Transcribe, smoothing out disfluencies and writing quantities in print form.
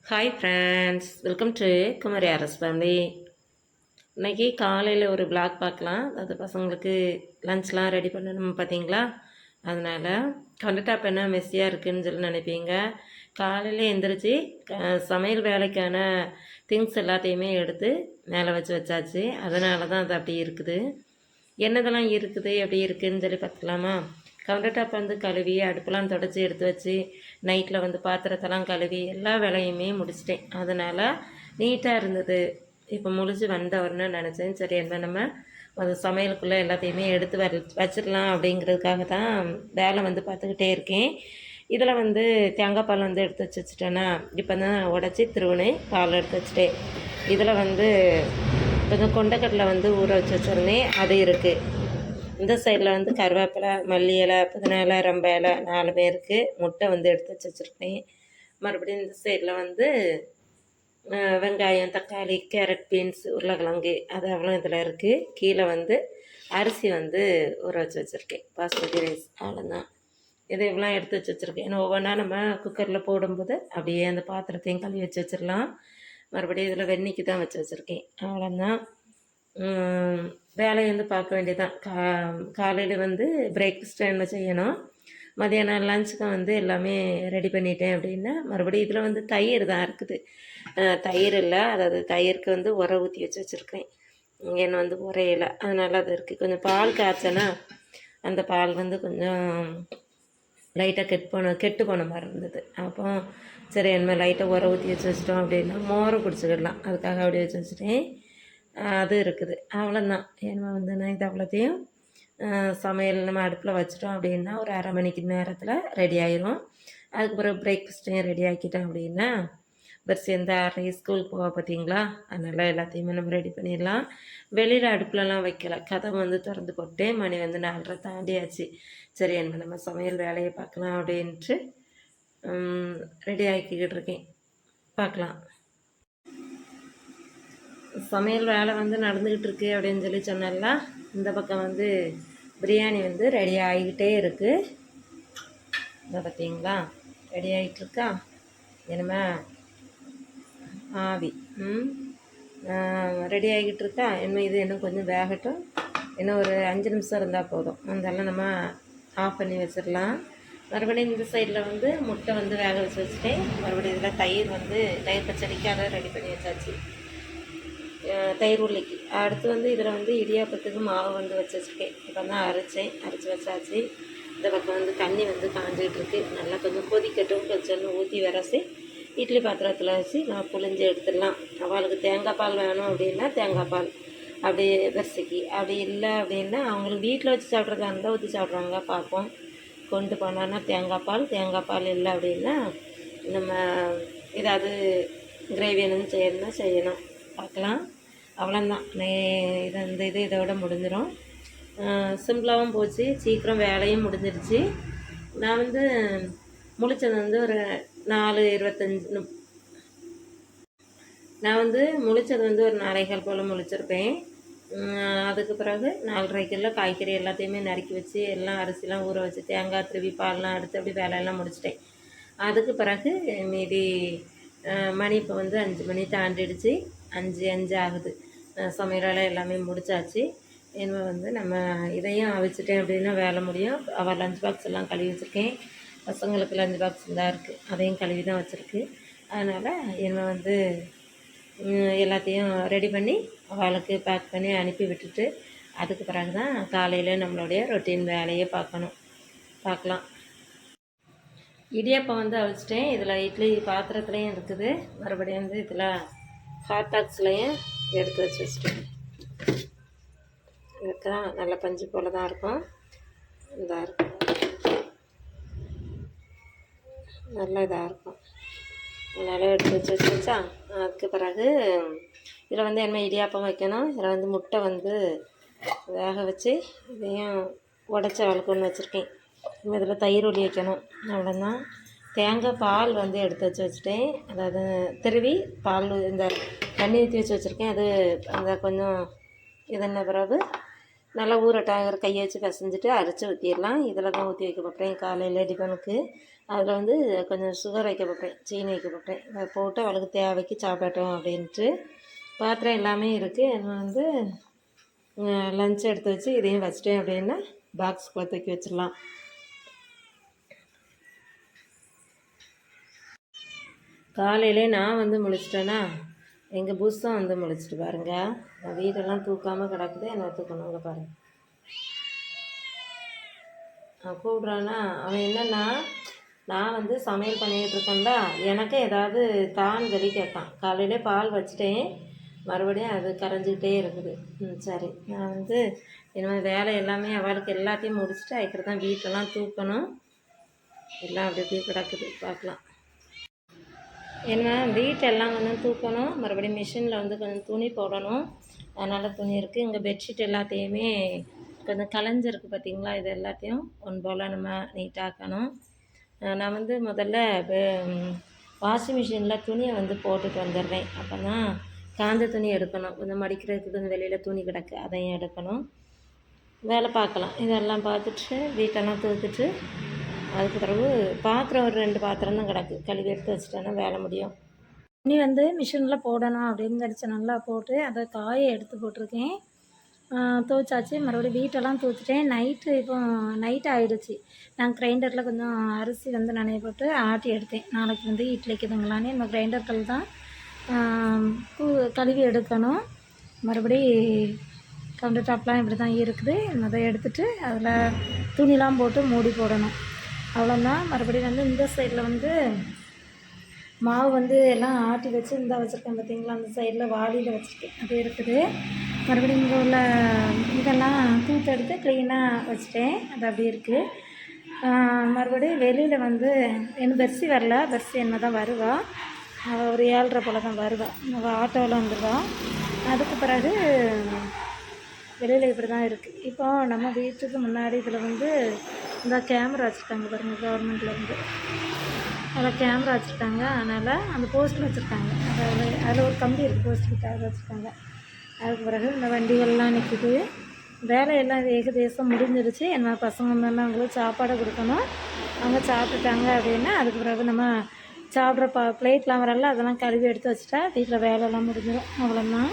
Hi friends, welcome to Kumari Aras family. இன்றைக்கி காலையில் ஒரு vlog பார்க்கலாம். அது பசங்களுக்கு லன்ச்லாம் ரெடி பண்ணணும் பார்த்தீங்களா. அதனால் கவுண்டர் என்ன மெஸ்ஸியாக இருக்குதுன்னு சொல்லி நினைப்பீங்க. காலையில் எழுந்திரிச்சி சமையல் வேலைக்கான திங்ஸ் எல்லாத்தையுமே எடுத்து மேலே வச்சாச்சு. அதனால தான் அது அப்படி இருக்குது. என்னதெல்லாம் இருக்குது எப்படி இருக்குதுன்னு சொல்லி பார்த்துக்கலாமா. கவுண்டர் டாப் வந்து கழுவி அடுப்பெல்லாம் தொடச்சி எடுத்து வச்சு நைட்டில் வந்து பாத்திரத்தெல்லாம் கழுவி எல்லா வேலையுமே முடிச்சிட்டேன். அதனால் நீட்டாக இருந்தது. இப்போ முடிச்சு வந்தவர்னு நினச்சேன். சரி, என்ன நம்ம அது சமையலுக்குள்ளே எல்லாத்தையுமே எடுத்து வச்சிடலாம் அப்படிங்கிறதுக்காக தான் வேலை வந்து பார்த்துக்கிட்டே இருக்கேன். இதில் வந்து தேங்காய் பால் வந்து எடுத்து வச்சுட்டேன்னா இப்போ தான் உடச்சி திருவினேன் பால் எடுத்து வச்சுட்டேன். இதில் வந்து கொஞ்சம் கொண்டக்கடலை வந்து ஊற வச்சு வச்சுருந்தேன், அது இருக்குது. இந்த சைடில் வந்து கருவேப்பிலை, மல்லி இலை, புதினா இலை, ரொம்ப இலை 4 பேருக்கு முட்டை வந்து எடுத்து வச்சுருக்கேன். மறுபடியும் இந்த சைடில் வந்து வெங்காயம், தக்காளி, கேரட், பீன்ஸ், உருளைக்கிழங்கு அது அவ்வளோ இதில் இருக்குது. கீழே வந்து அரிசி வந்து ஊற வச்சுருக்கேன், பாஸ்மதி ரைஸ். அவ்வளோதான். இது இவ்வளோ எடுத்து வச்சுருக்கேன். ஏன்னா ஒவ்வொன்றா நம்ம குக்கரில் போடும்போது அப்படியே அந்த பாத்திரத்தையும் கழுவி வச்சிடலாம். மறுபடியும் இதில் வெந்நிக்கு தான் வச்சுருக்கேன். அவ்வளோதான். வேலையை வந்து பார்க்க வேண்டியதான். காலையில் வந்து பிரேக்ஃபாஸ்ட் என்ன செய்யணும், மதியானம் லஞ்சுக்கு வந்து எல்லாமே ரெடி பண்ணிட்டேன் அப்படின்னா மறுபடியும் இதில் வந்து தயிர் தான் இருக்குது. தயிர் இல்லை, அதாவது தயிருக்கு வந்து உர ஊற்றி வச்சுருக்கேன். என்ன வந்து உரையில, அதனால் அது இருக்குது. கொஞ்சம் பால் காய்ச்சனா அந்த பால் வந்து கொஞ்சம் லைட்டாக கெட்டு போன மாதிரி இருந்தது. அப்போ சரி, என்ன லைட்டாக உர ஊற்றி வச்சுட்டோம் அப்படின்னா மோரை குடிச்சிக்கிடலாம், அதுக்காக அப்படியே வச்சுட்டேன். அது இருக்குது. அவ்வளோதான். ஏன்னா வந்து நான் இது அவ்வளோத்தையும் சமையல் நம்ம அடுப்பில் வச்சிட்டோம் அப்படின்னா ஒரு 1/2 மணிக்கு நேரத்தில் ரெடி ஆயிரும். அதுக்கப்புறம் பிரேக்ஃபாஸ்ட்டையும் ரெடி ஆக்கிட்டோம் அப்படின்னா சேர்ந்து 6 ஸ்கூலுக்கு போக பார்த்தீங்களா. அதனால் எல்லாத்தையுமே நம்ம ரெடி பண்ணிடலாம். வெளியில் அடுப்புலலாம் வைக்கல, கதவை வந்து திறந்து போட்டு மணி வந்து 4:30 தாண்டியாச்சு. சரி, நம்ம சமையல் வேலையை பார்க்கலாம் அப்படின்ட்டு ரெடி ஆக்கிக்கிட்டு இருக்கேன். பார்க்கலாம். சமையல் வேலை வந்து நடந்துக்கிட்டு இருக்கு அப்படின்னு சொல்லி சொன்னால இந்த பக்கம் வந்து பிரியாணி வந்து ரெடி ஆகிக்கிட்டே இருக்குது. இதை பார்த்தீங்களா, ரெடி ஆகிட்டுருக்கா. என்னமே ஆவி ரெடி ஆகிட்டு இருக்கா. இன்னும் இது இன்னும் கொஞ்சம் வேகட்டும். இன்னும் ஒரு 5 நிமிஷம் இருந்தால் போதும். அதெல்லாம் நம்ம ஆஃப் பண்ணி வச்சிடலாம். மறுபடியும் இந்த சைடில் வந்து முட்டை வந்து வேக வச்சுட்டேன். மறுபடியும் இதில் தயிர் பச்சடிக்கு அதை ரெடி பண்ணி வச்சாச்சு. தயிர் உருளைக்கு அடுத்து வந்து இதில் வந்து இடியாப்பத்துக்கு மாவு வந்து வச்சுருக்கேன். இப்போ தான் அரைச்சி வச்சாச்சு. இந்த பக்கம் வந்து தண்ணி வந்து காஞ்சிக்கிட்டு இருக்குது. நல்லா கொஞ்சம் கொதிக்கட்டும். கொஞ்சம் ஊற்றி விரசி இட்லி பாத்திரத்தில் வச்சு நான் புழிஞ்சு எடுத்துடலாம். அவளுக்கு தேங்காய் பால் வேணும் அப்படின்னா தேங்காய் பால் அப்படி வரிசைக்கு, அப்படி இல்லை அப்படின்னா அவங்களுக்கு வீட்டில் வச்சு சாப்பிட்றதா இருந்தால் ஊற்றி சாப்பிட்றாங்க பார்ப்போம். கொண்டு போனான்னா தேங்காய் பால் இல்லை அப்படின்னா நம்ம ஏதாவது கிரேவி என்னன்னு செய்யணும். பார்க்கலாம். அவ்வளோதான். இதோட முடிஞ்சிடும். சிம்பிளாகவும் போச்சு, சீக்கிரம் வேலையும் முடிஞ்சிருச்சு. நான் வந்து முழிச்சது வந்து ஒரு 4:25. நான் வந்து முழிச்சது வந்து ஒரு 4:15 போல் முழிச்சிருப்பேன். அதுக்கு பிறகு 4:30 காய்கறி எல்லாத்தையுமே நறுக்கி வச்சு எல்லாம் அரிசிலாம் ஊற வச்சு தேங்காய் திருவி பால்லாம் எடுத்து அப்படி வேலையெல்லாம் முடிச்சிட்டேன். அதுக்கு பிறகு மீதி மணி இப்போ வந்து 5 மணி தாண்டிடுச்சு. 5 ஆகுது. சமையல் வேலை எல்லாமே முடிச்சாச்சு. இனிமேல் வந்து நம்ம இதையும் அவிச்சிட்டேன் அப்படின்னா வேலை முடியும். அவள் லஞ்ச் பாக்ஸ் எல்லாம் கழுவி வச்சுருக்கேன். பசங்களுக்கு லஞ்ச் பாக்ஸ் தான் இருக்குது, அதையும் கழுவி தான் வச்சுருக்கு. அதனால் இனிமேல் வந்து எல்லாத்தையும் ரெடி பண்ணி அவளுக்கு பேக் பண்ணி அனுப்பி விட்டுட்டு அதுக்கு பிறகு தான் காலையில் நம்மளுடைய ரொட்டீன் வேலையை பார்க்கலாம். இடியாப்பம் வந்து அவிச்சிட்டேன். இதில் இட்லி பாத்திரத்துலேயும் இருக்குது. மறுபடியும் வந்து இதில் ஹாட் பாக்ஸ்லேயும் எடுத்து வச்சுட்டேன். இதுதான் நல்ல பஞ்சு போல் தான் இருக்கும். இதாக இருக்கும், நல்ல இதாக இருக்கும். அதனால் எடுத்து வச்சா அதுக்கு பிறகு இதில் வந்து என்ன இடியாப்பம் வைக்கணும். இதில் வந்து முட்டை வந்து வேக வச்சு இதையும் உடச்ச வளர்க்கணுன்னு வச்சுருக்கேன். இதில் தயிர் ஒலி வைக்கணும். அவ்வளோதான். தேங்காய் பால் வந்து எடுத்து வச்சுட்டேன். அதாவது திருவி பால் இந்த தண்ணி ஊற்றி வச்சுருக்கேன். அது அந்த கொஞ்சம் இதென்ன பிறகு நல்லா ஊறட்டாகிற கையை வச்சு பிசைஞ்சிட்டு அரைச்சி ஊற்றிடலாம். இதில் தான் ஊற்றி வைக்க போகிறேன் காலையில் டிஃபனுக்கு. அதில் வந்து கொஞ்சம் சுகர் வைக்க பார்ப்பேன், சீனி வைக்க பார்ப்பேன். அதை போட்டு அவளுக்கு தேவைக்கு சாப்பிடட்டும் அப்படின்ட்டு. பாத்திரம் எல்லாமே இருக்குது. நான் வந்து லஞ்ச் எடுத்து வச்சு இதையும் வச்சிட்டேன் அப்படின்னா பாக்ஸ்குள்ளே தூக்கி வச்சிடலாம். காலையிலே நான் வந்து முழிச்சிட்டேன்னா எங்கள் புதுசாக வந்து முழிச்சிட்டு பாருங்க. நான் வீடெல்லாம் தூக்காமல் கிடக்குது, என்ன தூக்கணுங்க பாருங்கள். கூப்பிட்றான்னா அவன் என்னென்னா, நான் வந்து சமையல் பண்ணிக்கிட்டு இருக்கேன்ல, எனக்கு ஏதாவது தான் சொல்லி கேட்கான். காலையிலே பால் வச்சுட்டேன், மறுபடியும் அது கரைஞ்சிக்கிட்டே இருக்குது. சரி, நான் வந்து இனிமேல் வேலை எல்லாமே அவளுக்கு எல்லாத்தையும் முடிச்சுட்டு அதுக்கு தான் வீட்டெல்லாம் தூக்கணும். எல்லாம் அப்படி இப்படி கிடக்குது, பார்க்கலாம். ஏன்னா வீட்டெல்லாம் கொஞ்சம் தூக்கணும், மறுபடியும் மிஷினில் வந்து கொஞ்சம் துணி போடணும். அதனால் துணி இருக்குது. இங்கே பெட்ஷீட் எல்லாத்தையுமே கொஞ்சம் கலைஞ்சிருக்கு பார்த்திங்களா, இது எல்லாத்தையும் ஒன் போல் நம்ம நீட்டாக்கணும். நான் வந்து முதல்ல வாஷிங் மிஷினில் துணியை வந்து போட்டுட்டு வந்துடுறேன். அப்போ தான் காஞ்ச துணி எடுக்கணும், கொஞ்சம் மடிக்கிறதுக்கு கொஞ்சம் வெளியில் துணி கிடக்கு, அதையும் எடுக்கணும். வேலை பார்க்கலாம். இதெல்லாம் பார்த்துட்டு வீட்டெல்லாம் தூத்துட்டு அதுக்கு பிறகு பாத்திரம் ஒரு 2 பாத்திரம் தான் கிடக்கு, கழுவி எடுத்து வச்சுட்டேன்னா வேலை முடியும். துணி வந்து மிஷினில் போடணும் அப்படின்னு நினச்சி நல்லா போட்டு அதை காய எடுத்து போட்டிருக்கேன். துவைச்சாச்சு, மறுபடியும் வீட்டெல்லாம் தூத்துட்டேன். இப்போ நைட் ஆகிடுச்சு. நான் கிரைண்டரில் கொஞ்சம் அரிசி வந்து நனைய போட்டு ஆட்டி எடுத்தேன். நாளைக்கு வந்து இட்லிக்குதுங்களான்னு நம்ம கிரைண்டர்கள் தான் கழுவி எடுக்கணும். மறுபடி கவுண்டர் டாப்லாம் இப்படி தான் இருக்குது. அதை எடுத்துகிட்டு அதில் துணிலாம் போட்டு மூடி போடணும், அவ்வளோதான். மறுபடியும் வந்து இந்த சைடில் வந்து மாவு வந்து எல்லாம் ஆட்டி வச்சு இந்த வச்சுருக்கேன் பார்த்திங்களா, அந்த சைடில் வாளியில் வச்சுருக்கேன், அது இருக்குது. மறுபடியும் இங்கே உள்ள இதெல்லாம் தூத்தெடுத்து க்ளீனாக வச்சுட்டேன், அது அப்படி இருக்குது. மறுபடியும் வெளியில் வந்து எனக்கு பெர்சி வரல, பெர்சி என்ன தான் வருவா, ஒரு 7:30 போல் தான் வருவா, அவள் ஆட்டோவில் வந்துடுவா. அதுக்கு பிறகு வெளியில் இப்படி தான் இருக்குது. இப்போ நம்ம வீட்டுக்கு முன்னாடி இதில் வந்து இந்த கேமரா வச்சுருக்காங்க பாருங்கள், கவர்மெண்ட்டில் வந்து அதில் கேமரா வச்சுருக்காங்க. அதனால் அந்த போஸ்ட்டில் வச்சுருக்காங்க, அதில் ஒரு கம்பி இருக்குது, போஸ்ட்டுக்கிட்ட அதை வச்சுருக்காங்க. அதுக்கு பிறகு இந்த வண்டிகள்லாம் நிற்கிது. வேலையெல்லாம் ஏகதேசம் முடிஞ்சிருச்சு. என்ன பசங்க மேலே அவங்களுக்கு சாப்பாடு கொடுக்கணும். அவங்க சாப்பிட்டுட்டாங்க அப்படின்னா அதுக்கு பிறகு நம்ம சாப்பிட்ற பிளேட்லாம் வரல, அதெல்லாம் கழுவி எடுத்து வச்சுட்டா வீட்டில் வேலையெல்லாம் முடிஞ்சிடும், அவ்வளோதான்.